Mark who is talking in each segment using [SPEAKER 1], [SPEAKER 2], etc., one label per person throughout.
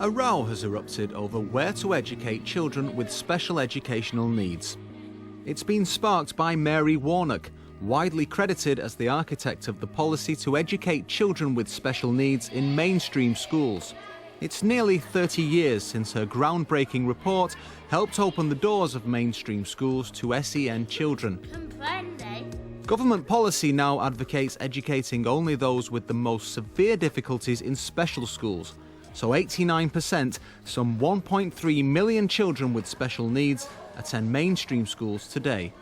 [SPEAKER 1] A row has erupted over where to educate children with special educational needs. It's been sparked by Mary Warnock, widely credited as the architect of the policy to educate children with special needs in mainstream schools. It's nearly 30 years since her groundbreaking report helped open the doors of mainstream schools to SEN children. Government policy now advocates educating only those with the most severe difficulties in special schools. So 89%, some 1.3 million children with special needs, attend mainstream schools today.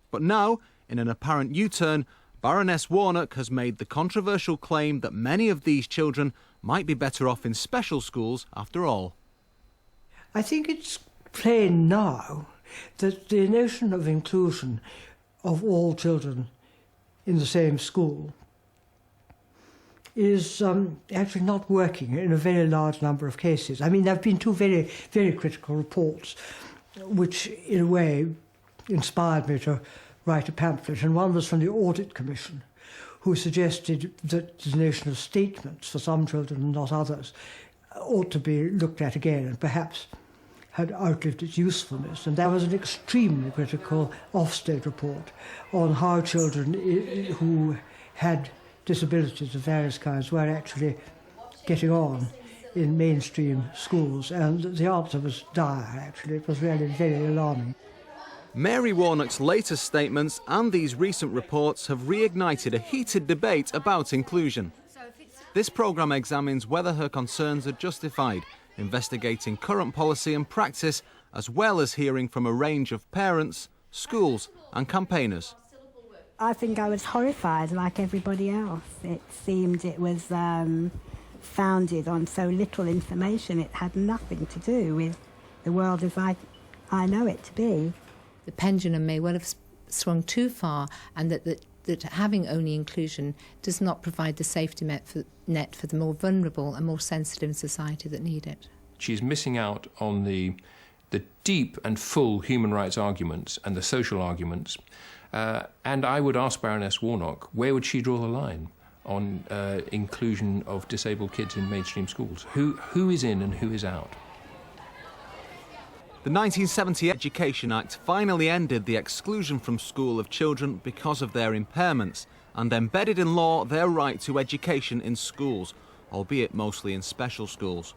[SPEAKER 1] But now, in an apparent U-turn, Baroness Warnock has made the controversial claim that many of these children might be better off in special schools after all.
[SPEAKER 2] I think it's plain now that the notion of inclusion of all children in the same school is actually not working in a very large number of cases. I mean, there have been two very, very critical reports which, in a way, inspired me to write a pamphlet, and one was from the Audit Commission, who suggested that the notion of statements for some children and not others ought to be looked at again and perhaps had outlived its usefulness. And there was an extremely critical Ofsted report on how children who had disabilities of various kinds were actually getting on in mainstream schools, and the answer was dire, actually. It was really very alarming.
[SPEAKER 1] Mary Warnock's latest statements and these recent reports have reignited a heated debate about inclusion. This programme examines whether her concerns are justified, investigating current policy and practice, as well as hearing from a range of parents, schools and campaigners.
[SPEAKER 3] I think I was horrified like everybody else. It seemed it was founded on so little information. It had nothing to do with the world as I know it to be.
[SPEAKER 4] The pendulum may well have swung too far, and that having only inclusion does not provide the safety net for the more vulnerable and more sensitive in society that need it.
[SPEAKER 5] She's missing out on the deep and full human rights arguments and the social arguments. And I would ask Baroness Warnock, where would she draw the line on inclusion of disabled kids in mainstream schools? Who is in and who is out?
[SPEAKER 1] The 1970 Education Act finally ended the exclusion from school of children because of their impairments and embedded in law their right to education in schools, albeit mostly in special schools.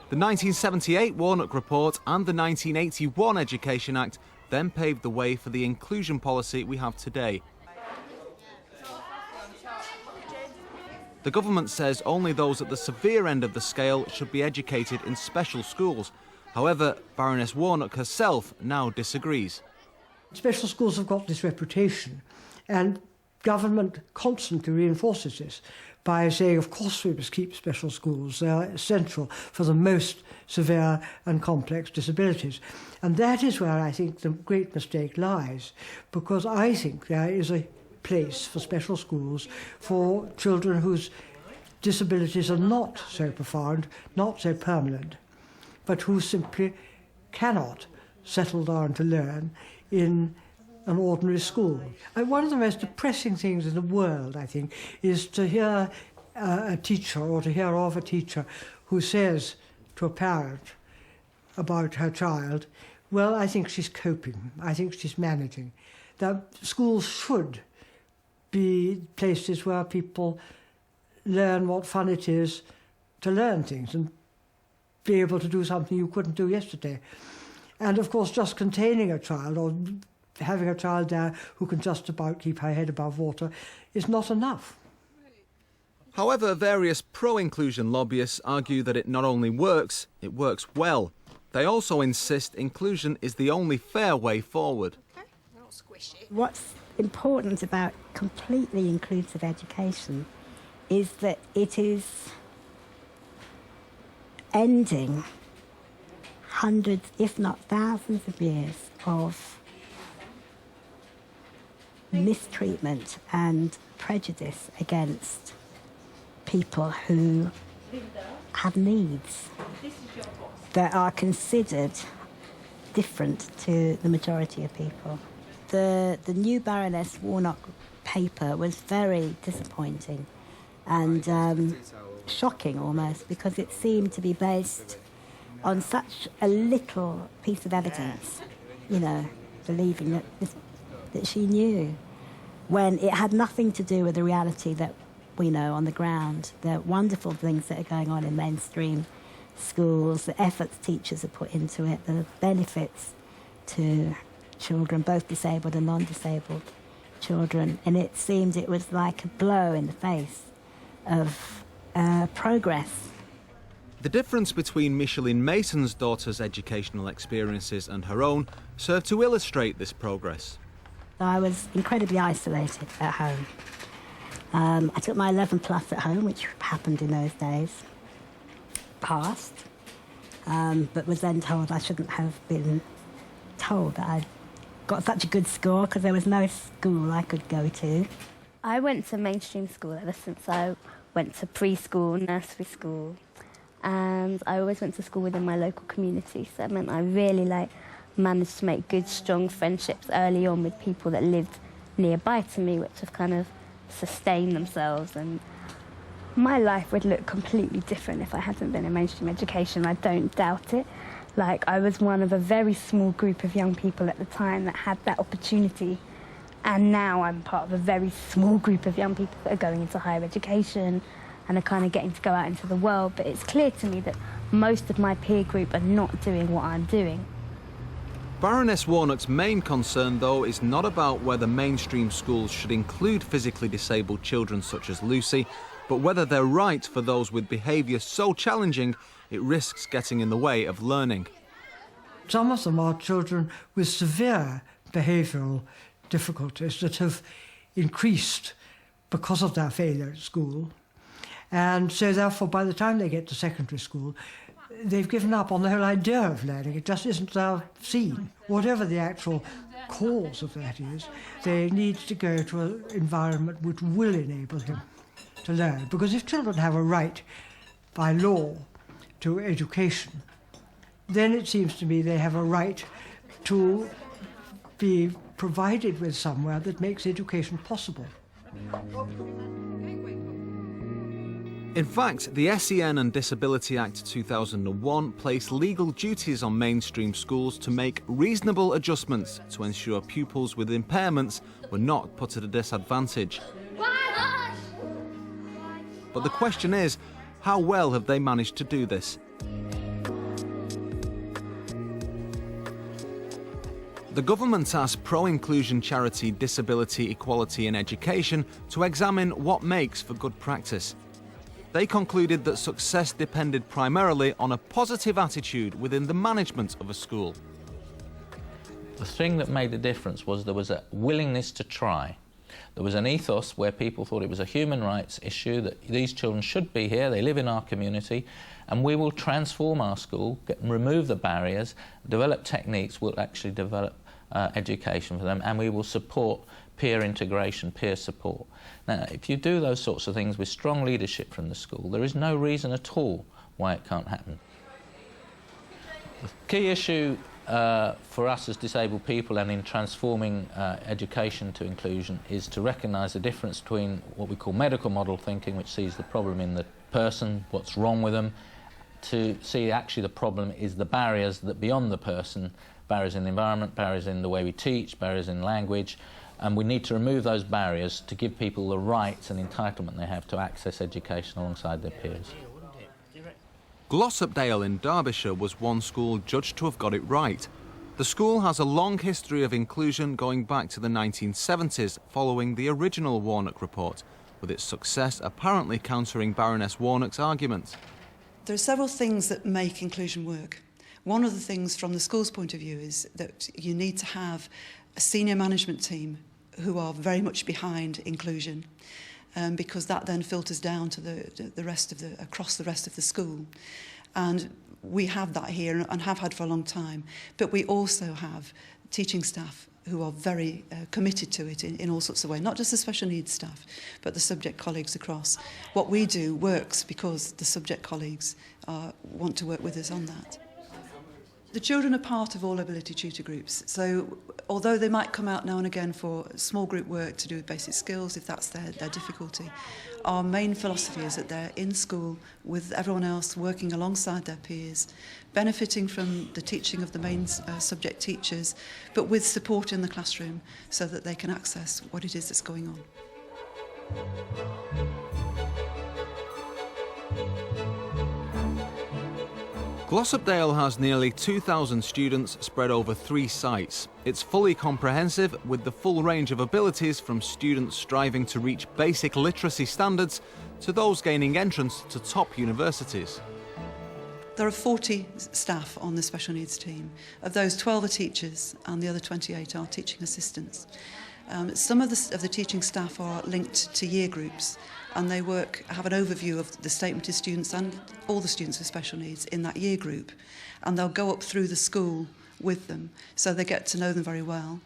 [SPEAKER 1] The 1978 Warnock Report and the 1981 Education Act then paved the way for the inclusion policy we have today. The government says only those at the severe end of the scale should be educated in special schools. However, Baroness Warnock herself now disagrees.
[SPEAKER 2] Special schools have got this reputation, and government constantly reinforces this by saying, of course we must keep special schools. They are essential for the most severe and complex disabilities. And that is where I think the great mistake lies, because I think there is a place for special schools for children whose disabilities are not so profound, not so permanent, but who simply cannot settle down to learn in an ordinary school. And one of the most depressing things in the world, I think, is to hear a teacher or to hear of a teacher who says to a parent about her child, well, I think she's coping, I think she's managing. That schools should be places where people learn what fun it is to learn things and be able to do something you couldn't do yesterday. And of course, just containing a child or having a child there who can just about keep her head above water is not enough.
[SPEAKER 1] However, various pro-inclusion lobbyists argue that it not only works, it works well. They also insist inclusion is the only fair way forward.
[SPEAKER 3] What's important about completely inclusive education is that it is ending hundreds, if not thousands of years of mistreatment and prejudice against people who have needs that are considered different to the majority of people. The new Baroness Warnock paper was very disappointing, and shocking almost, because it seemed to be based on such a little piece of evidence, you know, believing that she knew, when it had nothing to do with the reality that we know on the ground, the wonderful things that are going on in mainstream schools, the efforts teachers have put into it, the benefits to children, both disabled and non-disabled children. And it seemed it was like a blow in the face of progress.
[SPEAKER 1] The difference between Micheline Mason's daughter's educational experiences and her own served to illustrate this progress.
[SPEAKER 3] I was incredibly isolated at home. I took my 11 plus at home, which happened in those days, passed, but was then told I shouldn't have been told that I'd got such a good score because there was no school I could go to.
[SPEAKER 6] I went to mainstream school ever since I went to preschool, nursery school, and I always went to school within my local community, so it meant I really managed to make good, strong friendships early on with people that lived nearby to me, which have kind of sustained themselves. And my life would look completely different if I hadn't been in mainstream education. I don't doubt it. I was one of a very small group of young people at the time that had that opportunity, and now I'm part of a very small group of young people that are going into higher education and are kind of getting to go out into the world. But it's clear to me that most of my peer group are not doing what I'm doing.
[SPEAKER 1] Baroness Warnock's main concern, though, is not about whether mainstream schools should include physically disabled children such as Lucy, but whether they're right for those with behaviour so challenging it risks getting in the way of learning.
[SPEAKER 2] Some of them are children with severe behavioural difficulties that have increased because of their failure at school. And so therefore, by the time they get to secondary school, they've given up on the whole idea of learning. It just isn't their scene. Whatever the actual cause of that is, they need to go to an environment which will enable them to learn. Because if children have a right by law to education, then it seems to me they have a right to be provided with somewhere that makes education possible.
[SPEAKER 1] In fact, the SEN and Disability Act 2001 placed legal duties on mainstream schools to make reasonable adjustments to ensure pupils with impairments were not put at a disadvantage. But the question is, how well have they managed to do this? The government asked pro-inclusion charity Disability Equality in Education to examine what makes for good practice. They concluded that success depended primarily on a positive attitude within the management of a school.
[SPEAKER 7] The thing that made the difference was there was a willingness to try. There was an ethos where people thought it was a human rights issue, that these children should be here, they live in our community, and we will transform our school, remove the barriers, develop techniques, we'll actually develop education for them, and we will support peer integration, peer support. Now, if you do those sorts of things with strong leadership from the school, there is no reason at all why it can't happen. The key issue for us as disabled people and in transforming education to inclusion is to recognise the difference between what we call medical model thinking, which sees the problem in the person, what's wrong with them, to see actually the problem is the barriers that beyond the person, barriers in the environment, barriers in the way we teach, barriers in language, and we need to remove those barriers to give people the rights and entitlement they have to access education alongside their peers.
[SPEAKER 1] Glossopdale in Derbyshire was one school judged to have got it right. The school has a long history of inclusion going back to the 1970s following the original Warnock report, with its success apparently countering Baroness Warnock's arguments.
[SPEAKER 8] There are several things that make inclusion work. One of the things from the school's point of view is that you need to have a senior management team who are very much behind inclusion, because that then filters down to the rest of across the rest of the school. And we have that here and have had for a long time. But we also have teaching staff who are very committed to it in all sorts of ways, not just the special needs staff, but the subject colleagues across. What we do works because the subject colleagues want to work with us on that. The children are part of all ability tutor groups, so although they might come out now and again for small group work to do with basic skills, if that's their difficulty, our main philosophy is that they're in school with everyone else, working alongside their peers, benefiting from the teaching of the main subject teachers, but with support in the classroom so that they can access what it is that's going on.
[SPEAKER 1] Glossopdale has nearly 2,000 students spread over 3 sites. It's fully comprehensive with the full range of abilities from students striving to reach basic literacy standards to those gaining entrance to top universities.
[SPEAKER 8] There are 40 staff on the special needs team. Of those, 12 are teachers and the other 28 are teaching assistants. Some of the teaching staff are linked to year groups, and they have an overview of the statement of students and all the students with special needs in that year group, and they'll go up through the school with them, so they get to know them very well.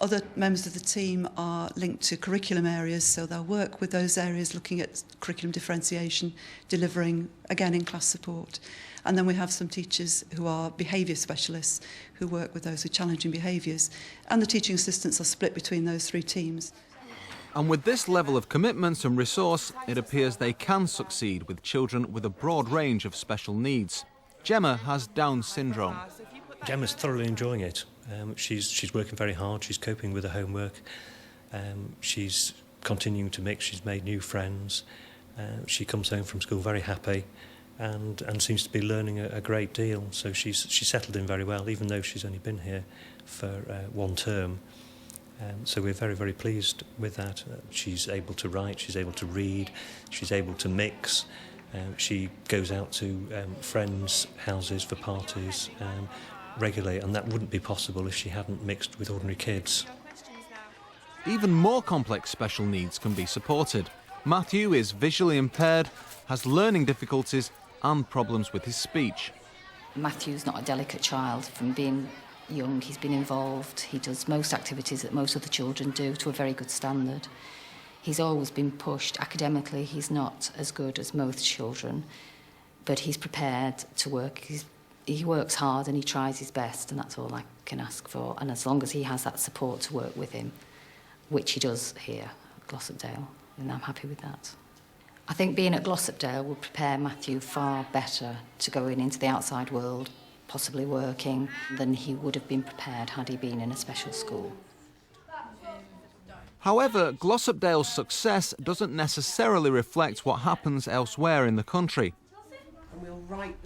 [SPEAKER 8] Other members of the team are linked to curriculum areas, so they'll work with those areas looking at curriculum differentiation, delivering, again, in-class support. And then we have some teachers who are behaviour specialists who work with those with challenging behaviours. And the teaching assistants are split between those 3 teams.
[SPEAKER 1] And with this level of commitment and resource, it appears they can succeed with children with a broad range of special needs. Gemma has Down syndrome.
[SPEAKER 9] Gemma's thoroughly enjoying it. She's working very hard, she's coping with her homework, she's continuing to mix, she's made new friends, she comes home from school very happy and seems to be learning a great deal. So she's settled in very well, even though she's only been here for 1 term. So we're very, very pleased with that. She's able to write, she's able to read, she's able to mix. She goes out to friends' houses for parties regularly, and that wouldn't be possible if she hadn't mixed with ordinary kids.
[SPEAKER 1] Even more complex special needs can be supported. Matthew is visually impaired, has learning difficulties and problems with his speech.
[SPEAKER 10] Matthew's not a delicate child. From being young, he's been involved. He does most activities that most other children do to a very good standard. He's always been pushed. Academically, he's not as good as most children, but he's prepared to work. He works hard and he tries his best, and that's all I can ask for. And as long as he has that support to work with him, which he does here at Glossopdale, then I'm happy with that. I think being at Glossopdale will prepare Matthew far better to going into the outside world, possibly working, than he would have been prepared had he been in a special school.
[SPEAKER 1] However, Glossopdale's success doesn't necessarily reflect what happens elsewhere in the country.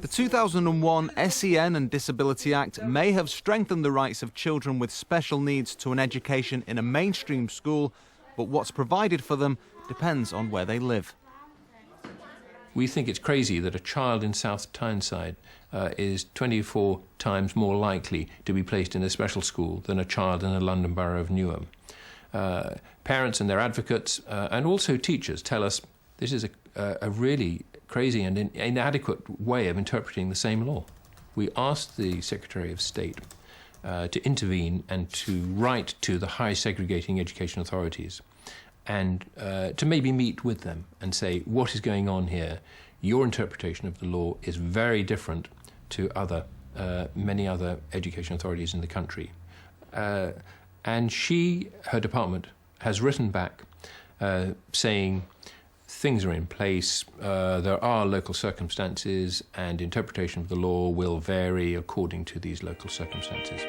[SPEAKER 1] The 2001 SEN and Disability Act may have strengthened the rights of children with special needs to an education in a mainstream school, but what's provided for them depends on where they live.
[SPEAKER 5] We think it's crazy that a child in South Tyneside is 24 times more likely to be placed in a special school than a child in the London Borough of Newham. Parents and their advocates and also teachers tell us this is a really crazy and inadequate way of interpreting the same law. We asked the Secretary of State to intervene and to write to the high segregating education authorities and to maybe meet with them and say, what is going on here? Your interpretation of the law is very different to many other education authorities in the country. And her department, has written back saying things are in place, there are local circumstances, and interpretation of the law will vary according to these local circumstances.